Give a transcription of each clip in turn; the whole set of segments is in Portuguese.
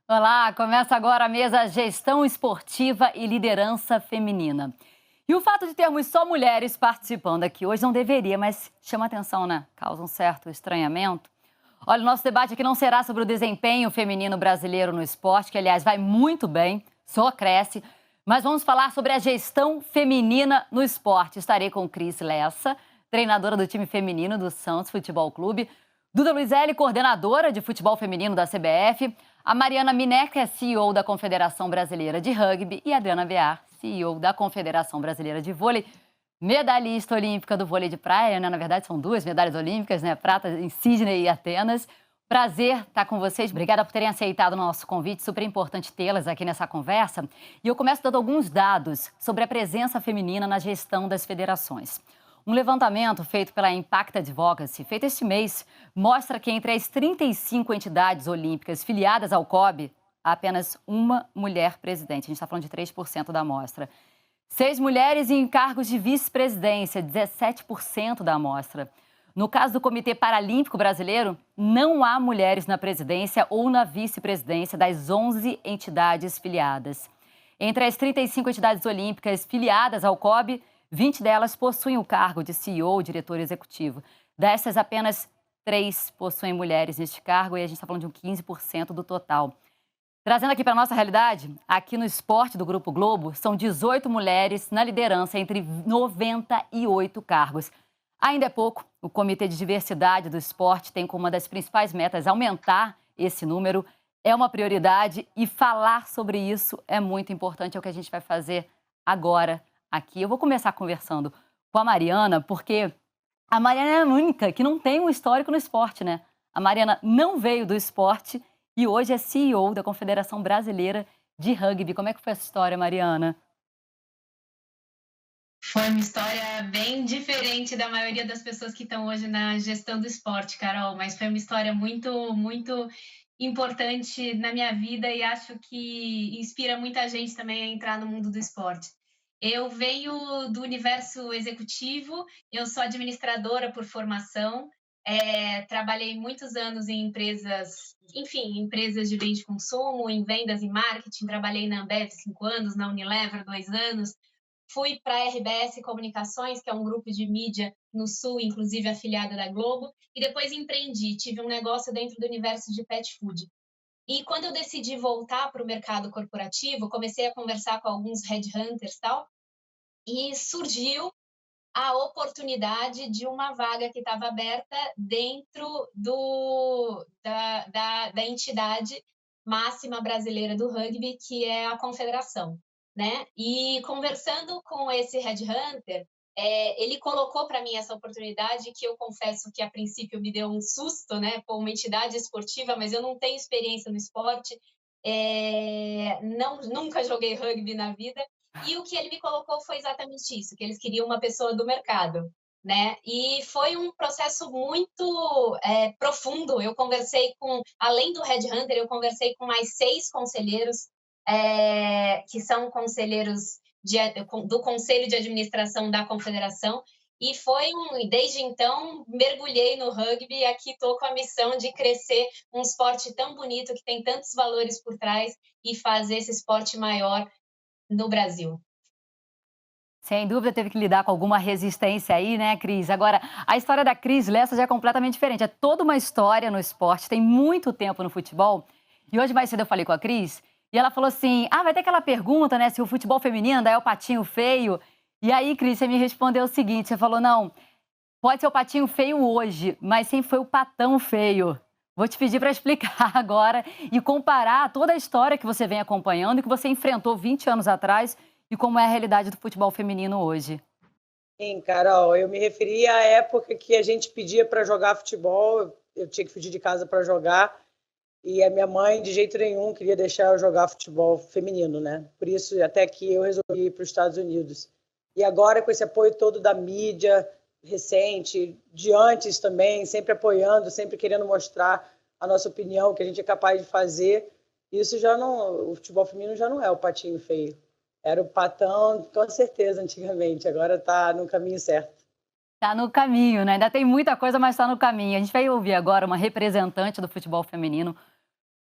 Olá, começa agora a mesa Gestão Esportiva e Liderança Feminina. E o fato de termos só mulheres participando aqui hoje não deveria, mas chama atenção, né? Causa um certo estranhamento. Olha, o nosso debate aqui não será sobre o desempenho feminino brasileiro no esporte, que, aliás, vai muito bem, só cresce, mas vamos falar sobre a gestão feminina no esporte. Estarei com Cris Lessa, treinadora do time feminino do Santos Futebol Clube, Duda Luizelli, coordenadora de futebol feminino da CBF, a Mariana Mineca, que é CEO da Confederação Brasileira de Rugby, e a Adriana Bear, CEO da Confederação Brasileira de Vôlei, medalhista olímpica do vôlei de praia, né? Na verdade, são duas medalhas olímpicas, né? Prata em Sydney e Atenas. Prazer estar com vocês. Obrigada por terem aceitado o nosso convite. Super importante tê-las aqui nessa conversa. E eu começo dando alguns dados sobre a presença feminina na gestão das federações. Um levantamento feito pela Impact Advocacy, feito este mês, mostra que entre as 35 entidades olímpicas filiadas ao COB, há apenas uma mulher presidente. A gente está falando de 3% da amostra. 6 mulheres em cargos de vice-presidência, 17% da amostra. No caso do Comitê Paralímpico Brasileiro, não há mulheres na presidência ou na vice-presidência das 11 entidades filiadas. Entre as 35 entidades olímpicas filiadas ao COB, 20 delas possuem o cargo de CEO, diretor executivo. Dessas, apenas 3 possuem mulheres neste cargo e a gente está falando de um 15% do total. Trazendo aqui para a nossa realidade, aqui no esporte do Grupo Globo, são 18 mulheres na liderança entre 98 cargos. Ainda é pouco, o Comitê de Diversidade do Esporte tem como uma das principais metas aumentar esse número. É uma prioridade e falar sobre isso é muito importante, é o que a gente vai fazer agora aqui. Eu vou começar conversando com a Mariana, porque a Mariana é a única que não tem um histórico no esporte, né? A Mariana não veio do esporte e hoje é CEO da Confederação Brasileira de Rugby. Como é que foi essa história, Mariana? Foi uma história bem diferente da maioria das pessoas que estão hoje na gestão do esporte, Carol, mas foi uma história muito, muito importante na minha vida e acho que inspira muita gente também a entrar no mundo do esporte. Eu venho do universo executivo, eu sou administradora por formação, trabalhei muitos anos em empresas, enfim, empresas de bem de consumo, em vendas e marketing, trabalhei na Ambev 5 anos, na Unilever 2 anos, fui para a RBS Comunicações, que é um grupo de mídia no Sul, inclusive afiliada da Globo, e depois empreendi, tive um negócio dentro do universo de pet food. E quando eu decidi voltar para o mercado corporativo, comecei a conversar com alguns headhunters e tal, e surgiu a oportunidade de uma vaga que estava aberta dentro da entidade máxima brasileira do rugby, que é a Confederação, né? E conversando com esse headhunter, ele colocou para mim essa oportunidade que eu confesso que a princípio me deu um susto, né? Pô, uma entidade esportiva, mas eu não tenho experiência no esporte, nunca joguei rugby na vida, e o que ele me colocou foi exatamente isso, que eles queriam uma pessoa do mercado, né? E foi um processo muito profundo. Eu conversei com, além do headhunter, eu conversei com mais 6 conselheiros, que são conselheiros do Conselho de Administração da Confederação, e desde então, mergulhei no rugby e aqui estou com a missão de crescer um esporte tão bonito, que tem tantos valores por trás, e fazer esse esporte maior no Brasil. Sem dúvida teve que lidar com alguma resistência aí, né, Cris? Agora, a história da Cris Lessa já é completamente diferente. É toda uma história no esporte, tem muito tempo no futebol. E hoje mais cedo eu falei com a Cris e ela falou assim, vai ter aquela pergunta, né, se o futebol feminino ainda é o patinho feio. E aí, Cris, você me respondeu o seguinte, você falou, não, pode ser o patinho feio hoje, mas sempre foi o patão feio. Vou te pedir para explicar agora e comparar toda a história que você vem acompanhando e que você enfrentou 20 anos atrás e como é a realidade do futebol feminino hoje. Sim, Carol, eu me referi à época que a gente pedia para jogar futebol, eu tinha que fugir de casa para jogar, e a minha mãe, de jeito nenhum, queria deixar eu jogar futebol feminino, né? Por isso, até que eu resolvi ir para os Estados Unidos. E agora, com esse apoio todo da mídia recente, de antes também, sempre apoiando, sempre querendo mostrar a nossa opinião, o que a gente é capaz de fazer, isso já não, o futebol feminino já não é o patinho feio. Era o patão, com certeza, antigamente. Agora está no caminho certo. Tá no caminho, né? Ainda tem muita coisa, mas tá no caminho. A gente vai ouvir agora uma representante do futebol feminino.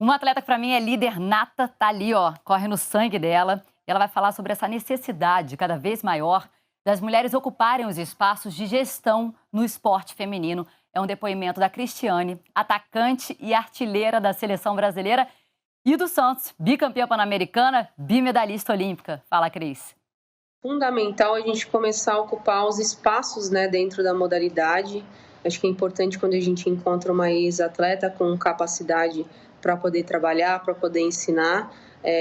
Uma atleta que para mim é líder nata, tá ali, ó, corre no sangue dela. E ela vai falar sobre essa necessidade cada vez maior das mulheres ocuparem os espaços de gestão no esporte feminino. É um depoimento da Cristiane, atacante e artilheira da seleção brasileira, e do Santos, bicampeã pan-americana, bimedalhista olímpica. Fala, Cris. Fundamental a gente começar a ocupar os espaços, né, dentro da modalidade. Acho que é importante quando a gente encontra uma ex-atleta com capacidade para poder trabalhar, para poder ensinar.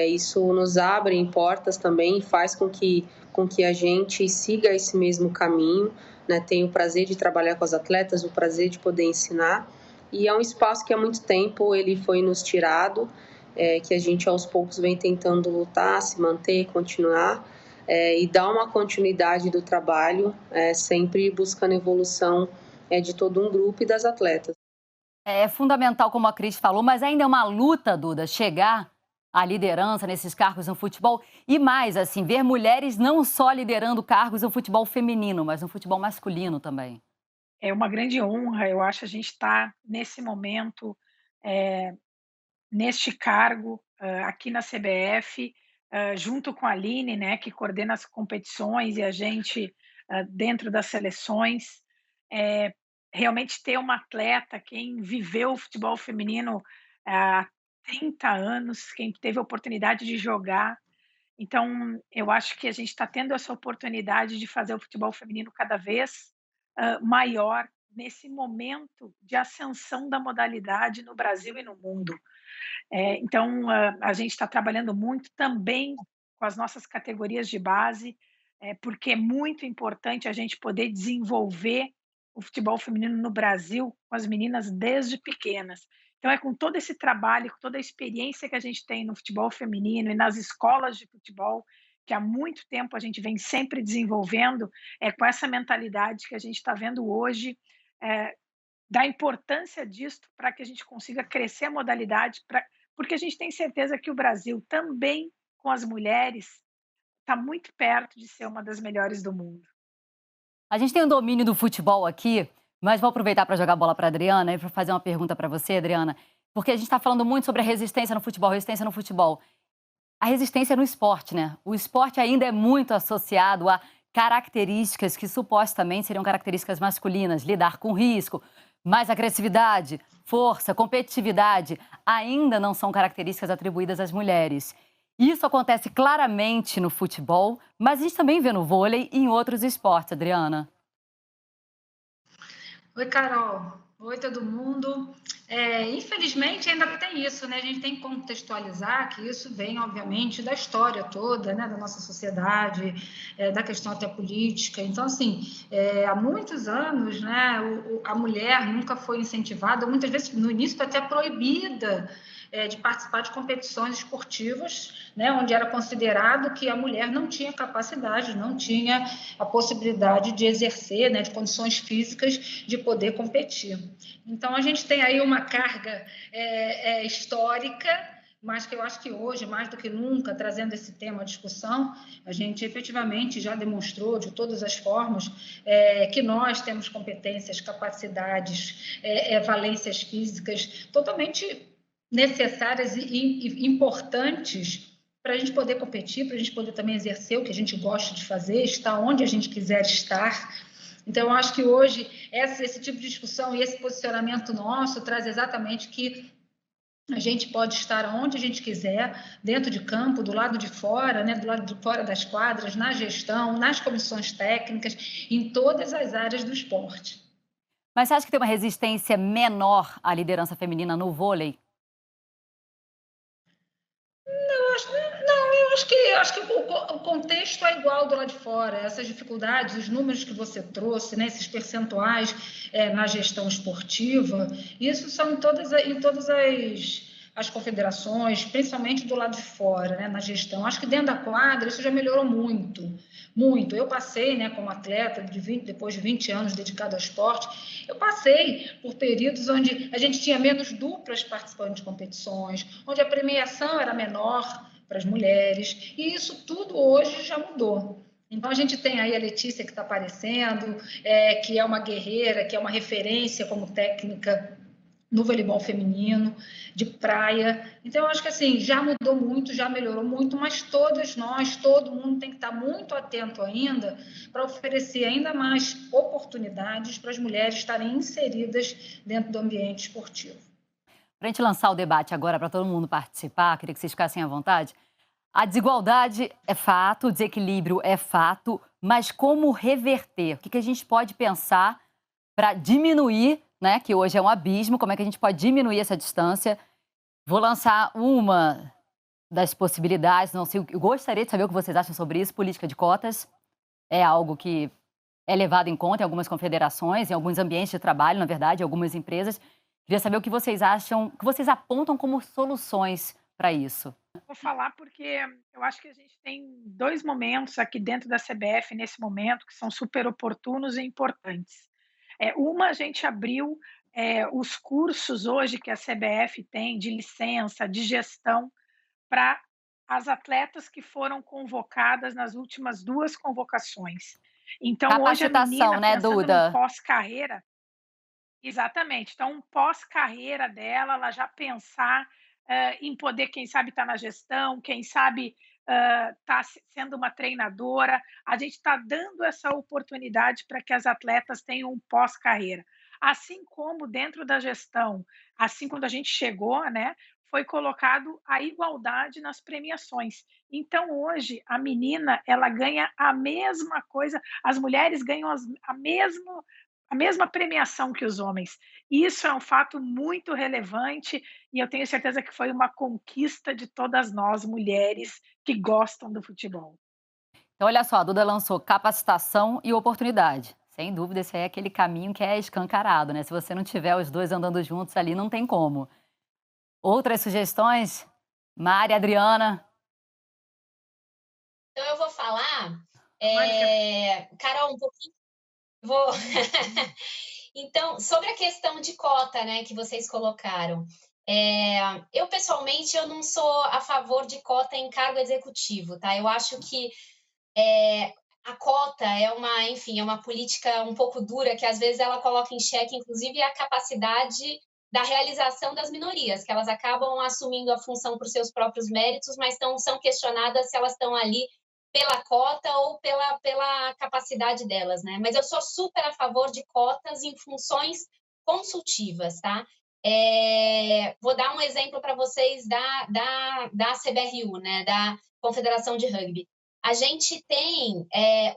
Isso nos abre portas também, faz com que a gente siga esse mesmo caminho, né? Tenho o prazer de trabalhar com as atletas, o prazer de poder ensinar. E é um espaço que há muito tempo ele foi nos tirado, que a gente aos poucos vem tentando lutar, se manter, continuar. E dar uma continuidade do trabalho, sempre buscando evolução de todo um grupo e das atletas. É fundamental, como a Cris falou, mas ainda é uma luta, Duda, chegar à liderança nesses cargos no futebol e mais, assim, ver mulheres não só liderando cargos no futebol feminino, mas no futebol masculino também. É uma grande honra, eu acho, a gente estar nesse momento, neste cargo, aqui na CBF, junto com a Aline, né, que coordena as competições, e a gente dentro das seleções. Realmente ter uma atleta, quem viveu o futebol feminino há 30 anos, quem teve a oportunidade de jogar. Então, eu acho que a gente está tendo essa oportunidade de fazer o futebol feminino cada vez maior nesse momento de ascensão da modalidade no Brasil e no mundo. Então, a gente está trabalhando muito também com as nossas categorias de base, porque é muito importante a gente poder desenvolver o futebol feminino no Brasil com as meninas desde pequenas. Então, é com todo esse trabalho, com toda a experiência que a gente tem no futebol feminino e nas escolas de futebol, que há muito tempo a gente vem sempre desenvolvendo, com essa mentalidade que a gente está vendo hoje, da importância disso para que a gente consiga crescer a modalidade, porque a gente tem certeza que o Brasil também, com as mulheres, está muito perto de ser uma das melhores do mundo. A gente tem um domínio do futebol aqui, mas vou aproveitar para jogar a bola para a Adriana e para fazer uma pergunta para você, Adriana, porque a gente está falando muito sobre a resistência no futebol, resistência no futebol. A resistência no esporte, né? O esporte ainda é muito associado a características que supostamente seriam características masculinas, lidar com risco, mais agressividade, força, competitividade, ainda não são características atribuídas às mulheres. Isso acontece claramente no futebol, mas a gente também vê no vôlei e em outros esportes, Adriana. Oi, Carol. Oi, todo mundo. Infelizmente, ainda tem isso, né? A gente tem que contextualizar que isso vem, obviamente, da história toda, né? Da nossa sociedade, da questão até política. Então, assim, há muitos anos, né? A mulher nunca foi incentivada, muitas vezes, no início, até proibida de participar de competições esportivas, né, onde era considerado que a mulher não tinha capacidade, não tinha a possibilidade de exercer, né, de condições físicas de poder competir. Então, a gente tem aí uma carga histórica, mas que eu acho que hoje, mais do que nunca, trazendo esse tema à discussão, a gente efetivamente já demonstrou de todas as formas que nós temos competências, capacidades, valências físicas totalmente necessárias e importantes para a gente poder competir, para a gente poder também exercer o que a gente gosta de fazer, estar onde a gente quiser estar. Então, eu acho que hoje esse tipo de discussão e esse posicionamento nosso traz exatamente que a gente pode estar onde a gente quiser, dentro de campo, do lado de fora, né, do lado de fora das quadras, na gestão, nas comissões técnicas, em todas as áreas do esporte. Mas você acha que tem uma resistência menor à liderança feminina no vôlei? Eu acho que o contexto é igual do lado de fora. Essas dificuldades, os números que você trouxe, né, esses percentuais na gestão esportiva, isso são em todas as confederações, principalmente do lado de fora, né, na gestão. Acho que dentro da quadra isso já melhorou muito, muito. Eu passei, né, como atleta, depois de 20 anos dedicado ao esporte, eu passei por períodos onde a gente tinha menos duplas participando de competições, onde a premiação era menor para as mulheres, e isso tudo hoje já mudou. Então, a gente tem aí a Letícia que está aparecendo, que é uma guerreira, que é uma referência como técnica no voleibol feminino, de praia. Então, eu acho que assim, já mudou muito, já melhorou muito, mas todas nós, todo mundo tem que estar muito atento ainda para oferecer ainda mais oportunidades para as mulheres estarem inseridas dentro do ambiente esportivo. Para a gente lançar o debate agora, para todo mundo participar, queria que vocês ficassem à vontade. A desigualdade é fato, o desequilíbrio é fato, mas como reverter? O que a gente pode pensar para diminuir, né, que hoje é um abismo, como é que a gente pode diminuir essa distância? Vou lançar uma das possibilidades, não sei, eu gostaria de saber o que vocês acham sobre isso. Política de cotas é algo que é levado em conta em algumas confederações, em alguns ambientes de trabalho, na verdade, em algumas empresas. Queria saber o que vocês acham, o que vocês apontam como soluções para isso. Vou falar porque eu acho que a gente tem 2 momentos aqui dentro da CBF, nesse momento, que são super oportunos e importantes. A gente abriu os cursos hoje que a CBF tem de licença, de gestão, para as atletas que foram convocadas nas últimas 2 convocações. Então, hoje a Capacitação, menina, né, pensando num Duda? pós-carreira. Exatamente. Então, um pós-carreira dela, ela já pensar em poder, quem sabe, estar na gestão, quem sabe estar sendo uma treinadora. A gente está dando essa oportunidade para que as atletas tenham um pós-carreira. Assim como dentro da gestão, assim quando a gente chegou, né, foi colocado a igualdade nas premiações. Então, hoje, a menina, ela ganha a mesma coisa, as mulheres ganham a mesma premiação que os homens. Isso é um fato muito relevante e eu tenho certeza que foi uma conquista de todas nós, mulheres, que gostam do futebol. Então, olha só, a Duda lançou capacitação e oportunidade. Sem dúvida, esse aí é aquele caminho que é escancarado, né? Se você não tiver os dois andando juntos ali, não tem como. Outras sugestões? Mari, Adriana? Então, eu vou falar, Mônica. Carol, um pouquinho. Vou. Então, sobre a questão de cota, né, que vocês colocaram. Eu, pessoalmente, eu não sou a favor de cota em cargo executivo, tá? Eu acho que a cota enfim, é uma política um pouco dura, que às vezes ela coloca em xeque, inclusive, a capacidade da realização das minorias, que elas acabam assumindo a função por seus próprios méritos, mas são questionadas se elas estão ali pela cota ou pela capacidade delas, né? Mas eu sou super a favor de cotas em funções consultivas, tá? Vou dar um exemplo para vocês da CBRU, né? Da Confederação de Rugby. A gente tem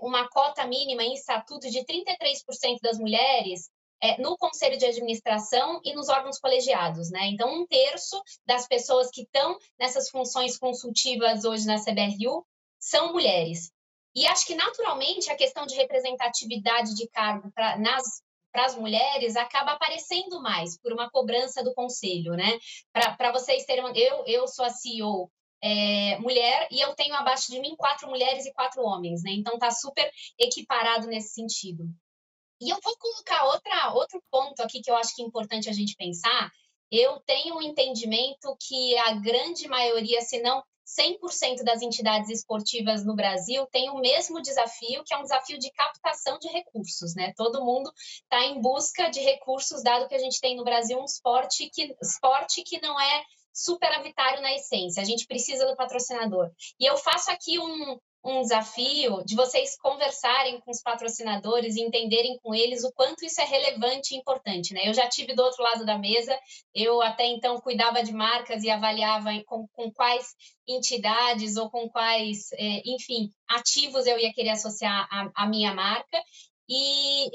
uma cota mínima em estatuto de 33% das mulheres no conselho de administração e nos órgãos colegiados, né? Então, 1/3 das pessoas que estão nessas funções consultivas hoje na CBRU são mulheres. E acho que, naturalmente, a questão de representatividade de cargo para as mulheres acaba aparecendo mais por uma cobrança do conselho, né? Para vocês terem... Eu sou a CEO mulher e eu tenho abaixo de mim 4 mulheres e 4 homens, né? Então, está super equiparado nesse sentido. E eu vou colocar outro ponto aqui que eu acho que é importante a gente pensar. Eu tenho um entendimento que a grande maioria, se não 100% das entidades esportivas no Brasil tem o mesmo desafio, que é um desafio de captação de recursos, né? Todo mundo está em busca de recursos, dado que a gente tem no Brasil um esporte que não é superavitário na essência. A gente precisa do patrocinador. E eu faço aqui um desafio de vocês conversarem com os patrocinadores e entenderem com eles o quanto isso é relevante e importante, né? Eu já tive do outro lado da mesa, eu até então cuidava de marcas e avaliava com quais entidades ou com quais, enfim, ativos eu ia querer associar a minha marca. E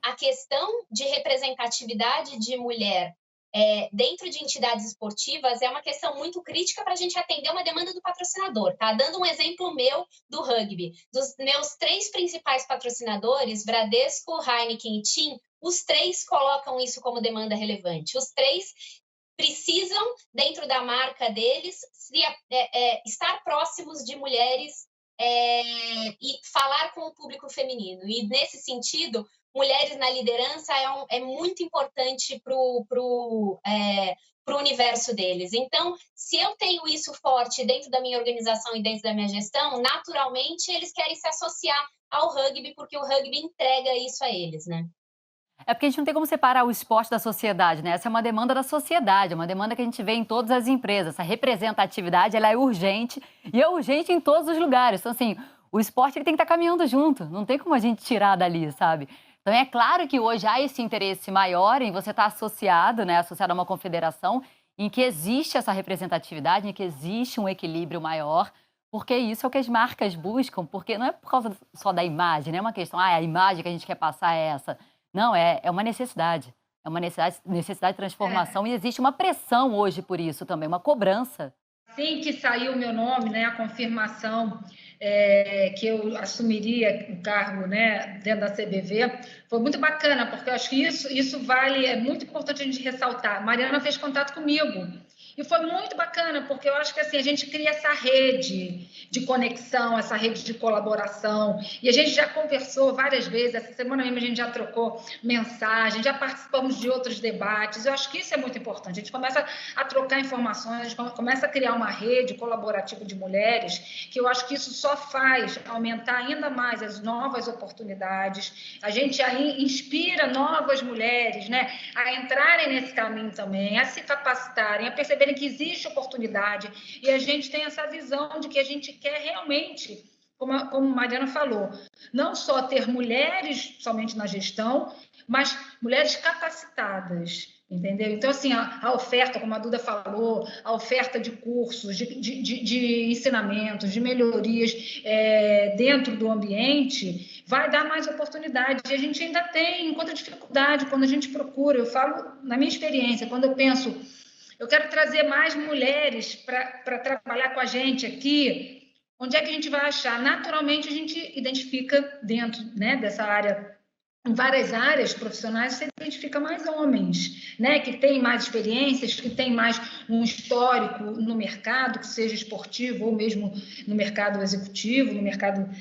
a questão de representatividade de mulher dentro de entidades esportivas é uma questão muito crítica para a gente atender uma demanda do patrocinador, tá? Dando um exemplo meu do rugby, dos meus 3 principais patrocinadores, Bradesco, Heineken e TIM, os 3 colocam isso como demanda relevante. Os 3 precisam, dentro da marca deles, estar próximos de mulheres e falar com o público feminino. E, nesse sentido, mulheres na liderança é muito importante para o para o universo deles. Então, se eu tenho isso forte dentro da minha organização e dentro da minha gestão, naturalmente eles querem se associar ao rugby, porque o rugby entrega isso a eles, né? É porque a gente não tem como separar o esporte da sociedade, né? Essa é uma demanda da sociedade, é uma demanda que a gente vê em todas as empresas. Essa representatividade, ela é urgente e é urgente em todos os lugares. Então, assim, o esporte ele tem que estar caminhando junto, não tem como a gente tirar dali, sabe? Então, é claro que hoje há esse interesse maior em você estar associado, né? Associado a uma confederação em que existe essa representatividade, em que existe um equilíbrio maior, porque isso é o que as marcas buscam, porque não é por causa só da imagem, não é uma questão, a imagem que a gente quer passar é essa. Não, é uma necessidade. É uma necessidade de transformação e existe uma pressão hoje por isso também, uma cobrança. Assim que saiu o meu nome, né, a confirmação que eu assumiria o cargo, né, dentro da CBV, foi muito bacana, porque eu acho que isso vale, é muito importante a gente ressaltar. A Mariana fez contato comigo e foi muito bacana, porque eu acho que assim, a gente cria essa rede de conexão, essa rede de colaboração, e a gente já conversou várias vezes, essa semana mesmo a gente já trocou mensagem, já participamos de outros debates. Eu acho que isso é muito importante, a gente começa a trocar informações, a gente começa a criar uma rede colaborativa de mulheres, que eu acho que isso só faz aumentar ainda mais as novas oportunidades, a gente aí inspira novas mulheres, né, a entrarem nesse caminho também, a se capacitarem, a perceberem que existe oportunidade, e a gente tem essa visão de que a gente quer realmente, como a Mariana falou, não só ter mulheres somente na gestão, mas mulheres capacitadas, entendeu? Então, assim, a oferta, como a Duda falou, a oferta de cursos, de ensinamentos, de melhorias dentro do ambiente, vai dar mais oportunidade. E a gente ainda tem, enquanto dificuldade, quando a gente procura, eu falo na minha experiência, quando eu penso, eu quero trazer mais mulheres para trabalhar com a gente aqui, onde é que a gente vai achar? Naturalmente, a gente identifica dentro, né, dessa área, em várias áreas profissionais, você identifica mais homens, né, que têm mais experiências, que têm mais um histórico no mercado, que seja esportivo ou mesmo no mercado executivo, no mercado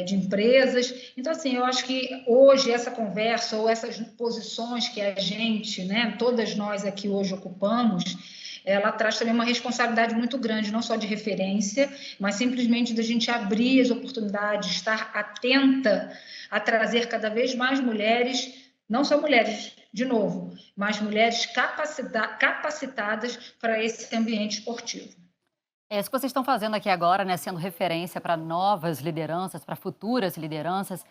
de empresas. Então, assim, eu acho que hoje essa conversa ou essas posições que a gente, né, todas nós aqui hoje ocupamos, ela traz também uma responsabilidade muito grande, não só de referência, mas simplesmente da gente abrir as oportunidades, estar atenta a trazer cada vez mais mulheres, não só mulheres, de novo, mas mulheres capacitadas para esse ambiente esportivo. É isso que vocês estão fazendo aqui agora, né, sendo referência para novas lideranças, para futuras lideranças.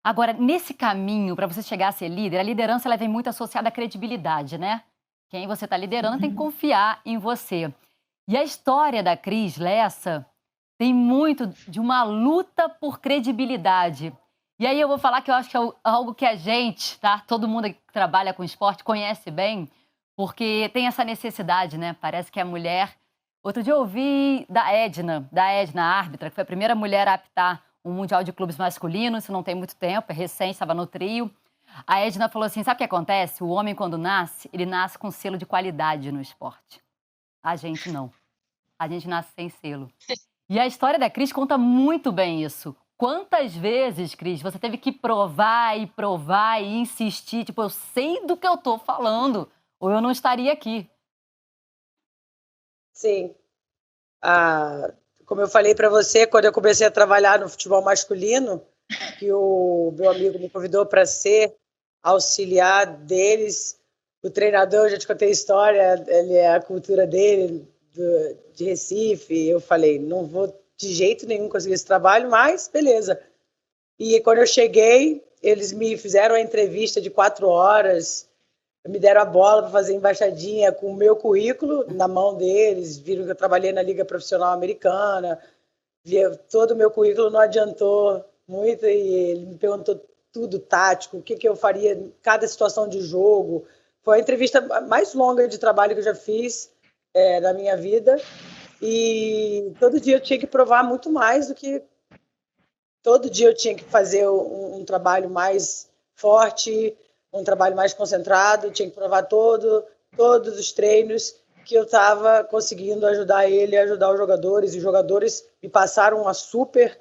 Agora, nesse caminho, para você chegar a ser líder, a liderança ela vem muito associada à credibilidade, né? Quem você está liderando tem que confiar em você. E a história da Cris Lessa tem muito de uma luta por credibilidade. E aí eu vou falar que eu acho que é algo que a gente, tá? Todo mundo que trabalha com esporte conhece bem, porque tem essa necessidade, né? Parece que a mulher... Outro dia eu ouvi da Edna, árbitra, que foi a primeira mulher a apitar um Mundial de Clubes masculinos, isso não tem muito tempo, é recente, estava no trio. A Edna falou assim, sabe o que acontece? O homem, quando nasce, ele nasce com selo de qualidade no esporte. A gente não. A gente nasce sem selo. E a história da Cris conta muito bem isso. Quantas vezes, Cris, você teve que provar e insistir, tipo, eu sei do que eu tô falando, ou eu não estaria aqui. Sim. Como eu falei para você, quando eu comecei a trabalhar no futebol masculino, que o meu amigo me convidou para ser auxiliar deles, o treinador, eu já te contei a história, ele é a cultura dele, de Recife, eu falei, não vou de jeito nenhum conseguir esse trabalho, mas beleza. E quando eu cheguei, eles me fizeram a entrevista de 4 horas, me deram a bola para fazer embaixadinha com o meu currículo na mão deles, viram que eu trabalhei na Liga Profissional Americana, todo o meu currículo não adiantou muito, e ele me perguntou tudo tático, o que eu faria em cada situação de jogo. Foi a entrevista mais longa de trabalho que eu já fiz na minha vida, e todo dia eu tinha que provar muito mais do que... Todo dia eu tinha que fazer um trabalho mais forte, um trabalho mais concentrado, tinha que provar todos os treinos que eu estava conseguindo ajudar ele, ajudar os jogadores me passaram uma super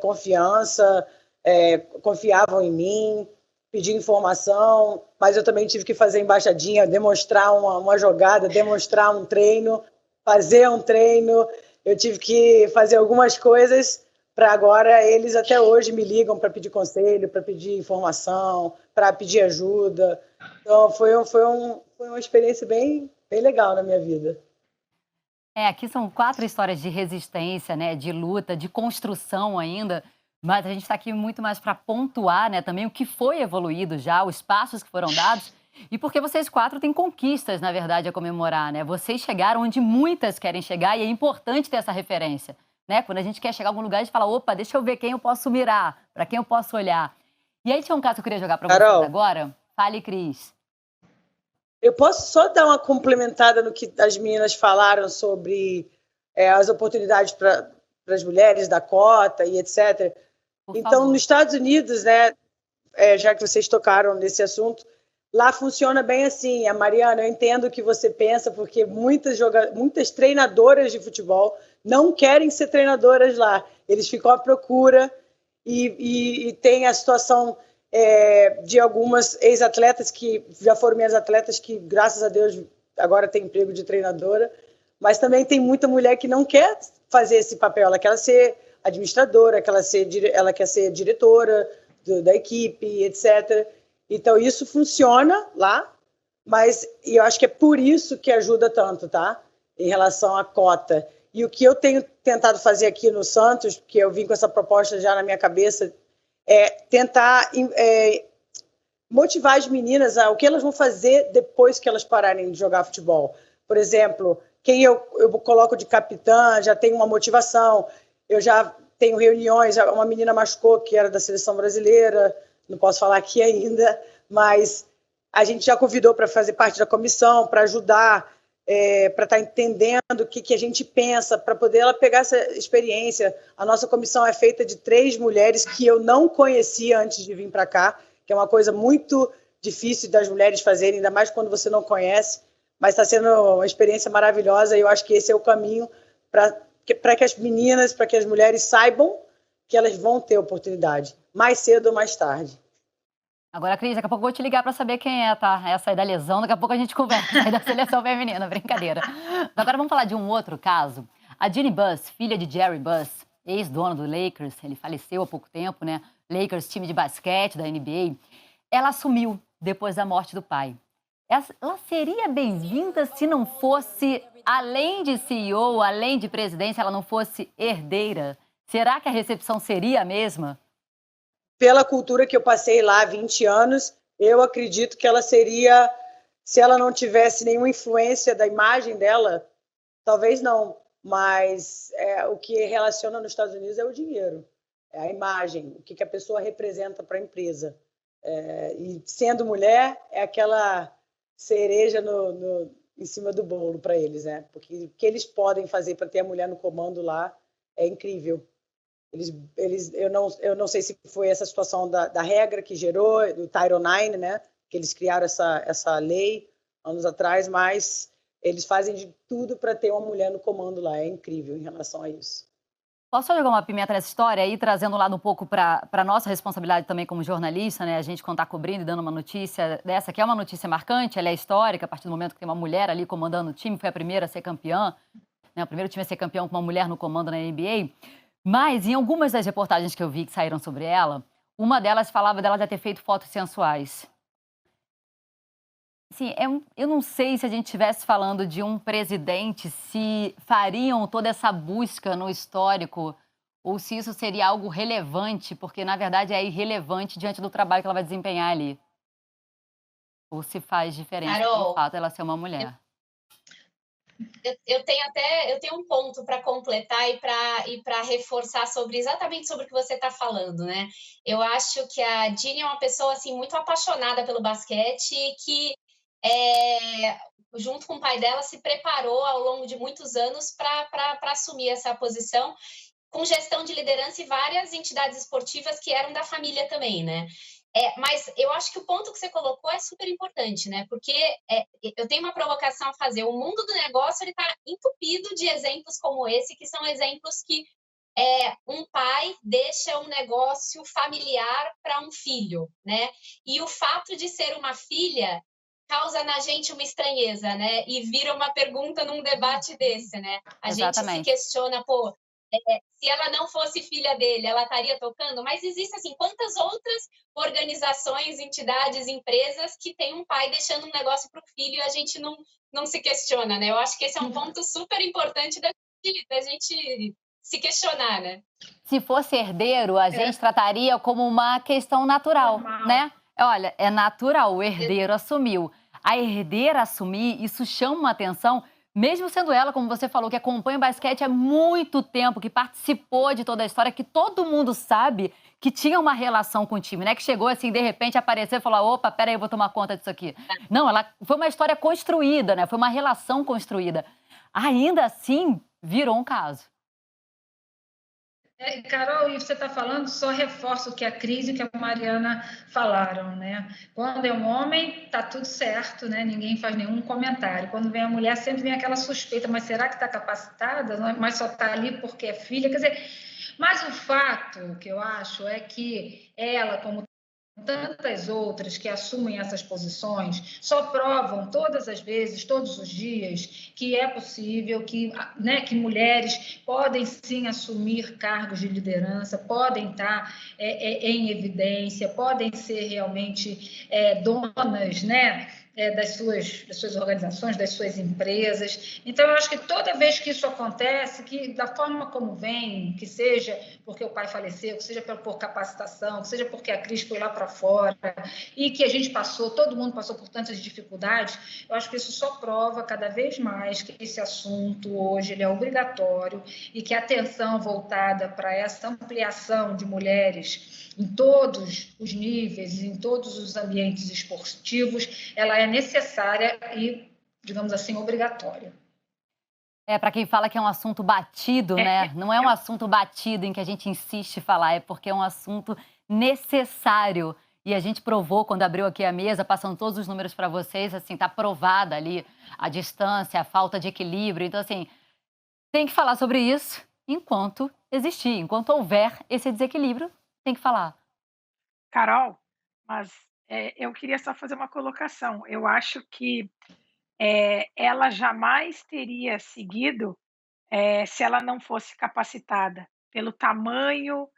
confiança, confiavam em mim, pedir informação, mas eu também tive que fazer embaixadinha, demonstrar uma jogada, demonstrar um treino, fazer um treino. Eu tive que fazer algumas coisas para agora eles até hoje me ligam para pedir conselho, para pedir informação, para pedir ajuda. Então foi uma experiência bem legal na minha vida. Aqui são 4 histórias de resistência, né, de luta, de construção ainda, mas a gente está aqui muito mais para pontuar, né, também o que foi evoluído já, os passos que foram dados, e porque vocês 4 têm conquistas, na verdade, a comemorar, né? Vocês chegaram onde muitas querem chegar e é importante ter essa referência, né? Quando a gente quer chegar a algum lugar, a gente fala, opa, deixa eu ver quem eu posso mirar, para quem eu posso olhar. E aí tinha um caso que eu queria jogar para vocês agora. Fale, Cris. Eu posso só dar uma complementada no que as meninas falaram sobre as oportunidades para as mulheres da cota e etc. Então, nos Estados Unidos, né, já que vocês tocaram nesse assunto, lá funciona bem assim. A Mariana, eu entendo o que você pensa, porque muitas treinadoras de futebol não querem ser treinadoras lá. Eles ficam à procura e tem a situação de algumas ex-atletas que já foram minhas atletas que, graças a Deus, agora tem emprego de treinadora, mas também tem muita mulher que não quer fazer esse papel, ela quer ser administradora, ela quer ser diretora da equipe, etc. Então, isso funciona lá, mas eu acho que é por isso que ajuda tanto, tá? Em relação à cota. E o que eu tenho tentado fazer aqui no Santos, que eu vim com essa proposta já na minha cabeça, é tentar motivar as meninas a o que elas vão fazer depois que elas pararem de jogar futebol. Por exemplo, quem eu coloco de capitã já tem uma motivação. Eu já tenho reuniões, uma menina machucou que era da seleção brasileira, não posso falar aqui ainda, mas a gente já convidou para fazer parte da comissão, para ajudar, para estar entendendo o que a gente pensa, para poder ela pegar essa experiência. A nossa comissão é feita de 3 mulheres que eu não conhecia antes de vir para cá, que é uma coisa muito difícil das mulheres fazerem, ainda mais quando você não conhece, mas está sendo uma experiência maravilhosa e eu acho que esse é o caminho para que as meninas, para que as mulheres saibam que elas vão ter oportunidade, mais cedo ou mais tarde. Agora, Cris, daqui a pouco eu vou te ligar para saber quem é, tá? Essa aí da lesão, daqui a pouco a gente conversa aí da seleção feminina, brincadeira. Agora vamos falar de um outro caso. A Jeannie Buss, filha de Jerry Buss, ex-dona do Lakers, ele faleceu há pouco tempo, né? Lakers, time de basquete da NBA. Ela assumiu depois da morte do pai. Ela seria bem-vinda se não fosse, além de CEO, além de presidência, ela não fosse herdeira? Será que a recepção seria a mesma? Pela cultura que eu passei lá há 20 anos, eu acredito que ela seria, se ela não tivesse nenhuma influência da imagem dela, talvez não, mas o que relaciona nos Estados Unidos é o dinheiro, é a imagem, o que a pessoa representa para a empresa. E sendo mulher, é aquela cereja em cima do bolo para eles, né? Porque o que eles podem fazer para ter a mulher no comando lá é incrível. Eu não sei se foi essa situação da regra que gerou, do Title IX, né? Que eles criaram essa lei anos atrás, mas eles fazem de tudo para ter uma mulher no comando lá. É incrível em relação a isso. Posso jogar uma pimenta nessa história aí, trazendo um lado um pouco para a nossa responsabilidade também como jornalista, né? A gente, quando está cobrindo e dando uma notícia dessa, que é uma notícia marcante, ela é histórica, a partir do momento que tem uma mulher ali comandando o time, foi a primeira a ser campeã, né? O primeiro time a ser campeão com uma mulher no comando na NBA. Mas, em algumas das reportagens que eu vi que saíram sobre ela, uma delas falava dela já ter feito fotos sensuais. Assim, eu não sei se a gente estivesse falando de um presidente, se fariam toda essa busca no histórico, ou se isso seria algo relevante, porque, na verdade, é irrelevante diante do trabalho que ela vai desempenhar ali. Ou se faz diferença pelo fato de ela ser uma mulher. Eu tenho um ponto para completar e para reforçar exatamente sobre o que você está falando, né? Eu acho que a Jeannie é uma pessoa assim muito apaixonada pelo basquete e que junto com o pai dela se preparou ao longo de muitos anos para assumir essa posição com gestão de liderança e várias entidades esportivas que eram da família também, né? Mas eu acho que o ponto que você colocou é super importante, né? Porque eu tenho uma provocação a fazer. O mundo do negócio está entupido de exemplos como esse, que são exemplos que um pai deixa um negócio familiar para um filho, né? E o fato de ser uma filha causa na gente uma estranheza, né? E vira uma pergunta num debate desse, né? A gente se questiona, pô, se ela não fosse filha dele, ela estaria tocando? Mas existe, assim, quantas outras organizações, entidades, empresas que têm um pai deixando um negócio para o filho e a gente não se questiona, né? Eu acho que esse é um ponto super importante da gente se questionar, né? Se fosse herdeiro, a gente trataria como uma questão natural, né? Olha, é natural, o herdeiro assumiu. A herdeira assumir, isso chama uma atenção, mesmo sendo ela, como você falou, que acompanha o basquete há muito tempo, que participou de toda a história, que todo mundo sabe que tinha uma relação com o time, né? Que chegou assim, de repente, apareceu e falou, opa, peraí, eu vou tomar conta disso aqui. Não, ela foi uma história construída, né? Foi uma relação construída. Ainda assim, virou um caso. Carol, e você está falando, só reforça o que a Cris e o que a Mariana falaram, né? Quando é um homem, está tudo certo, né? Ninguém faz nenhum comentário. Quando vem a mulher, sempre vem aquela suspeita, mas será que está capacitada? Mas só está ali porque é filha? Quer dizer, mas o fato que eu acho é que ela, como tantas outras que assumem essas posições, só provam todas as vezes, todos os dias, que é possível, que mulheres podem sim assumir cargos de liderança, podem estar em evidência, podem ser realmente donas, né? Das suas organizações, das suas empresas. Então, eu acho que toda vez que isso acontece, que da forma como vem, que seja porque o pai faleceu, que seja por capacitação, que seja porque a Cris foi lá para fora, e que a gente todo mundo passou por tantas dificuldades, eu acho que isso só prova cada vez mais que esse assunto hoje ele é obrigatório e que a atenção voltada para essa ampliação de mulheres em todos os níveis, em todos os ambientes esportivos, ela é necessária e, digamos assim, obrigatória. Para quem fala que é um assunto batido, né? Não é um assunto batido em que a gente insiste em falar, é porque é um assunto necessário. E a gente provou quando abriu aqui a mesa, passando todos os números para vocês, assim, tá provada ali a distância, a falta de equilíbrio. Então, assim, tem que falar sobre isso enquanto existir, enquanto houver esse desequilíbrio, tem que falar. Carol, mas eu queria só fazer uma colocação. Eu acho que ela jamais teria seguido se ela não fosse capacitada pelo tamanho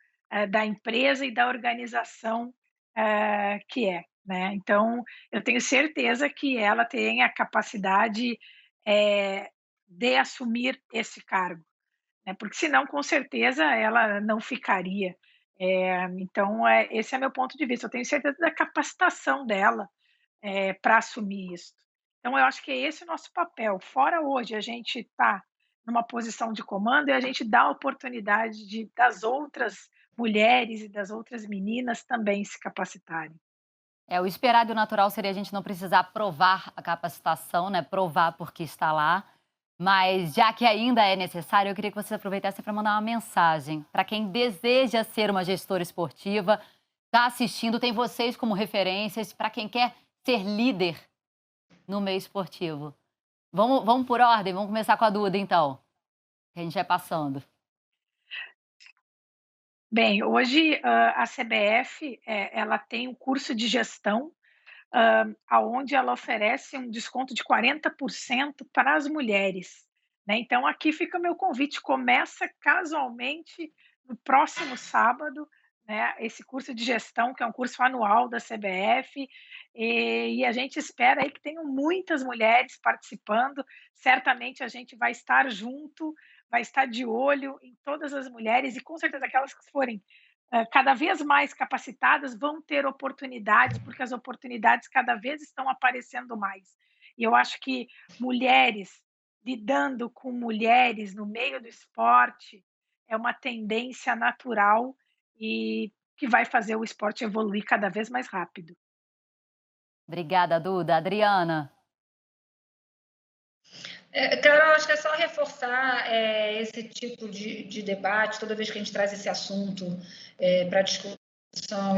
da empresa e da organização que é, né? Então, eu tenho certeza que ela tem a capacidade de assumir esse cargo, né? Porque senão, com certeza, ela não ficaria. Então, esse é meu ponto de vista. Eu tenho certeza da capacitação dela para assumir isso. Então, eu acho que esse é o nosso papel. Fora hoje a gente está numa posição de comando e a gente dá a oportunidade das outras mulheres e das outras meninas também se capacitarem. O esperado e o natural seria a gente não precisar provar a capacitação, né? Provar porque está lá. Mas já que ainda é necessário, eu queria que você aproveitasse para mandar uma mensagem para quem deseja ser uma gestora esportiva, está assistindo, tem vocês como referências, para quem quer ser líder no meio esportivo. Vamos por ordem, vamos começar com a Duda, então, que a gente vai passando. Bem, hoje a CBF ela tem um curso de gestão aonde ela oferece um desconto de 40% para as mulheres, né? Então aqui fica meu convite, começa casualmente no próximo sábado, né, esse curso de gestão, que é um curso anual da CBF, e a gente espera aí que tenham muitas mulheres participando, certamente a gente vai estar junto, vai estar de olho em todas as mulheres e com certeza aquelas que forem cada vez mais capacitadas vão ter oportunidades, porque as oportunidades cada vez estão aparecendo mais. E eu acho que mulheres lidando com mulheres no meio do esporte é uma tendência natural e que vai fazer o esporte evoluir cada vez mais rápido. Obrigada, Duda. Adriana? Carol, acho que é só reforçar esse tipo de debate toda vez que a gente traz esse assunto para discussão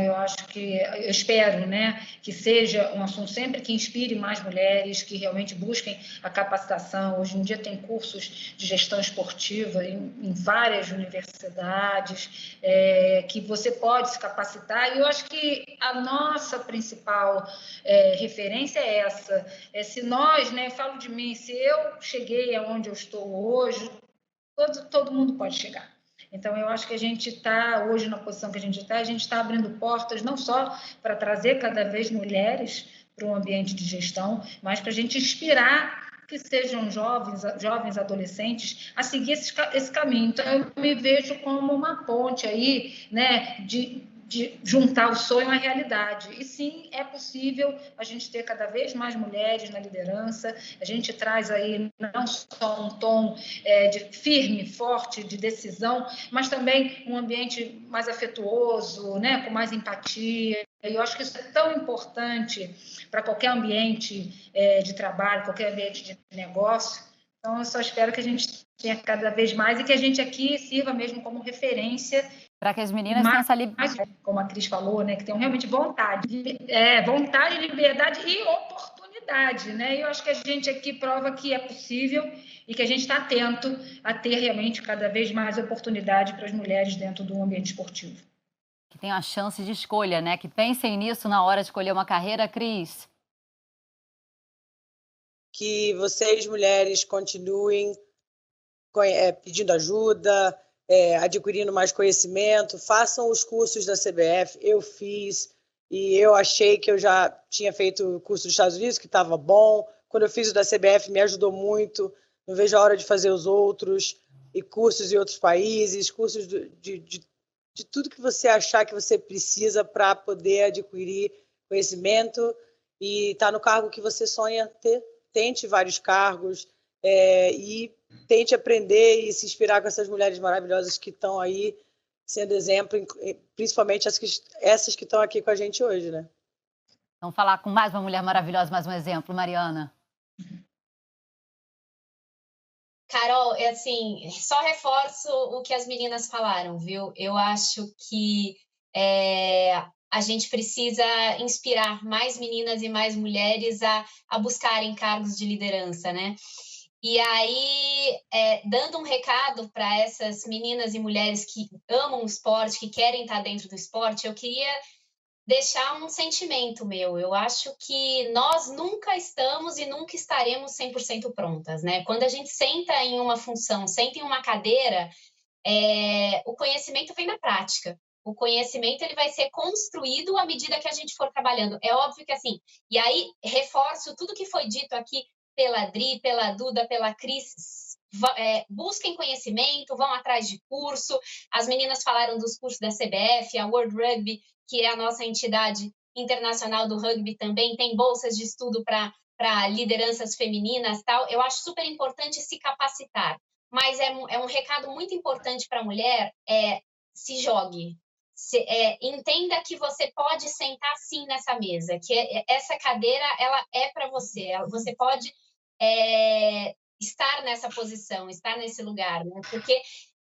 eu acho que, eu espero, né, que seja um assunto sempre que inspire mais mulheres, que realmente busquem a capacitação. Hoje em dia tem cursos de gestão esportiva em várias universidades, que você pode se capacitar, e eu acho que a nossa principal referência é essa. Se nós, né, falo de mim, se eu cheguei aonde eu estou hoje, todo mundo pode chegar. Então, eu acho que a gente está, hoje, na posição que a gente está abrindo portas não só para trazer cada vez mulheres para um ambiente de gestão, mas para a gente inspirar que sejam jovens adolescentes a seguir esse caminho. Então, eu me vejo como uma ponte aí, né, de juntar o sonho à realidade. E sim, é possível a gente ter cada vez mais mulheres na liderança. A gente traz aí não só um tom de firme, forte, de decisão, mas também um ambiente mais afetuoso, né, com mais empatia. E eu acho que isso é tão importante para qualquer ambiente de trabalho, qualquer ambiente de negócio. Então, eu só espero que a gente tenha cada vez mais e que a gente aqui sirva mesmo como referência. Para que as meninas tenham essa como a Cris falou, né, que tenham realmente vontade, liberdade e oportunidade, né? E eu acho que a gente aqui prova que é possível e que a gente está atento a ter realmente cada vez mais oportunidade para as mulheres dentro do ambiente esportivo. Que tenham a chance de escolha, né? Que pensem nisso na hora de escolher uma carreira, Cris. Que vocês, mulheres, continuem pedindo ajuda, adquirindo mais conhecimento, façam os cursos da CBF. Eu fiz e eu achei que eu já tinha feito o curso dos Estados Unidos, que estava bom. Quando eu fiz o da CBF, me ajudou muito. Não vejo a hora de fazer os outros, e cursos em outros países, cursos de tudo que você achar que você precisa para poder adquirir conhecimento e estar no cargo que você sonha ter. Tente vários cargos e tente aprender e se inspirar com essas mulheres maravilhosas que estão aí sendo exemplo, principalmente essas que estão aqui com a gente hoje, né? Vamos falar com mais uma mulher maravilhosa, mais um exemplo, Mariana. Carol, assim, só reforço o que as meninas falaram, viu? Eu acho que a gente precisa inspirar mais meninas e mais mulheres a buscarem cargos de liderança, né? E aí, dando um recado para essas meninas e mulheres que amam o esporte, que querem estar dentro do esporte, eu queria deixar um sentimento meu. Eu acho que nós nunca estamos e nunca estaremos 100% prontas, né? Quando a gente senta em uma função, senta em uma cadeira, o conhecimento vem na prática. O conhecimento ele vai ser construído à medida que a gente for trabalhando. É óbvio que assim, e aí reforço tudo que foi dito aqui pela Dri, pela Duda, pela Cris, busquem conhecimento, vão atrás de curso. As meninas falaram dos cursos da CBF, a World Rugby, que é a nossa entidade internacional do rugby também, tem bolsas de estudo para lideranças femininas, tal. Eu acho super importante se capacitar, mas é um recado muito importante para a mulher, se jogue. Entenda que você pode sentar sim nessa mesa, que essa cadeira ela é para você, você pode estar nessa posição, estar nesse lugar, né? Porque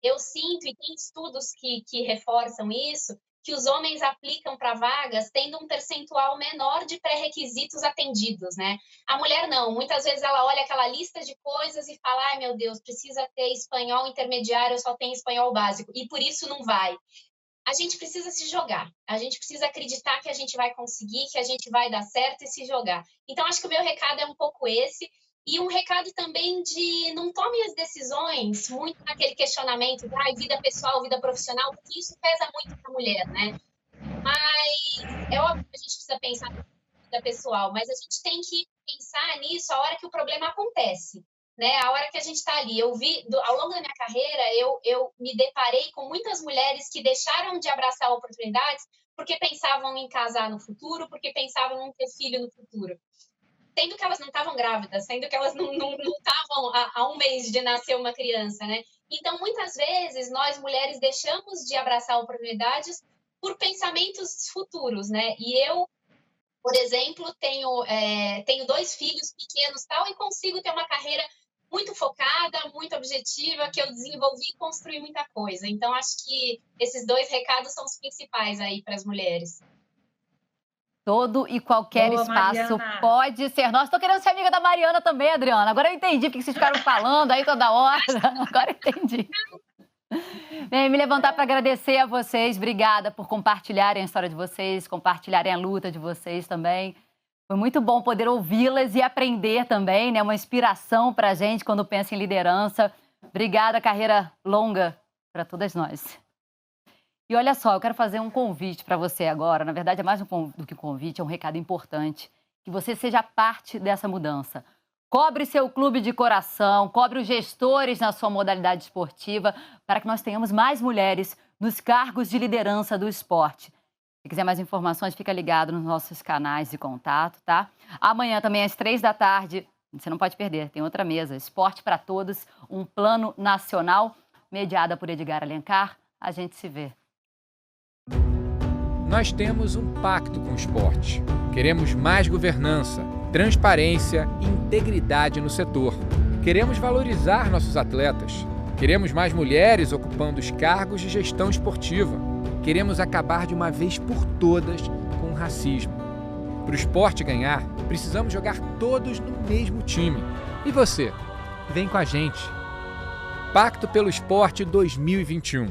eu sinto, e tem estudos que reforçam isso, que os homens aplicam para vagas tendo um percentual menor de pré-requisitos atendidos, né? A mulher não, muitas vezes ela olha aquela lista de coisas e fala, ai meu Deus, precisa ter espanhol intermediário, eu só tenho espanhol básico, e por isso não vai. A gente precisa se jogar, a gente precisa acreditar que a gente vai conseguir, que a gente vai dar certo e se jogar. Então, acho que o meu recado é um pouco esse, e um recado também de não tome as decisões muito naquele questionamento de vida pessoal, vida profissional, porque isso pesa muito para a mulher, né? Mas é óbvio que a gente precisa pensar na vida pessoal, mas a gente tem que pensar nisso a hora que o problema acontece. Né? A hora que a gente está ali, eu vi, ao longo da minha carreira, eu me deparei com muitas mulheres que deixaram de abraçar oportunidades porque pensavam em casar no futuro, porque pensavam em ter filho no futuro. Sendo que elas não estavam grávidas, sendo que elas não estavam há um mês de nascer uma criança, né? Então, muitas vezes, nós mulheres deixamos de abraçar oportunidades por pensamentos futuros, né? E eu, por exemplo, tenho 2 filhos pequenos tal, e consigo ter uma carreira muito focada, muito objetiva, que eu desenvolvi e construí muita coisa. Então, acho que esses 2 recados são os principais aí para as mulheres. Todo e qualquer Boa, espaço Mariana. pode ser nosso. Tô querendo ser amiga da Mariana também, Adriana. Agora eu entendi porque vocês ficaram falando aí toda hora. Agora eu entendi. Bem, me levantar para agradecer a vocês. Obrigada por compartilharem a história de vocês, compartilharem a luta de vocês também. Foi muito bom poder ouvi-las e aprender também, né? Uma inspiração para a gente quando pensa em liderança. Obrigada, carreira longa para todas nós. E olha só, eu quero fazer um convite para você agora. Na verdade, é mais do que um convite, é um recado importante. Que você seja parte dessa mudança. Cobre seu clube de coração, cobre os gestores na sua modalidade esportiva, para que nós tenhamos mais mulheres nos cargos de liderança do esporte. Se quiser mais informações, fica ligado nos nossos canais de contato, tá? Amanhã também às 15h, você não pode perder, tem outra mesa, Esporte para Todos, um plano nacional, mediada por Edgar Alencar. A gente se vê. Nós temos um pacto com o esporte. Queremos mais governança, transparência e integridade no setor. Queremos valorizar nossos atletas. Queremos mais mulheres ocupando os cargos de gestão esportiva. Queremos acabar de uma vez por todas com o racismo. Para o esporte ganhar, precisamos jogar todos no mesmo time. E você? Vem com a gente. Pacto pelo Esporte 2021.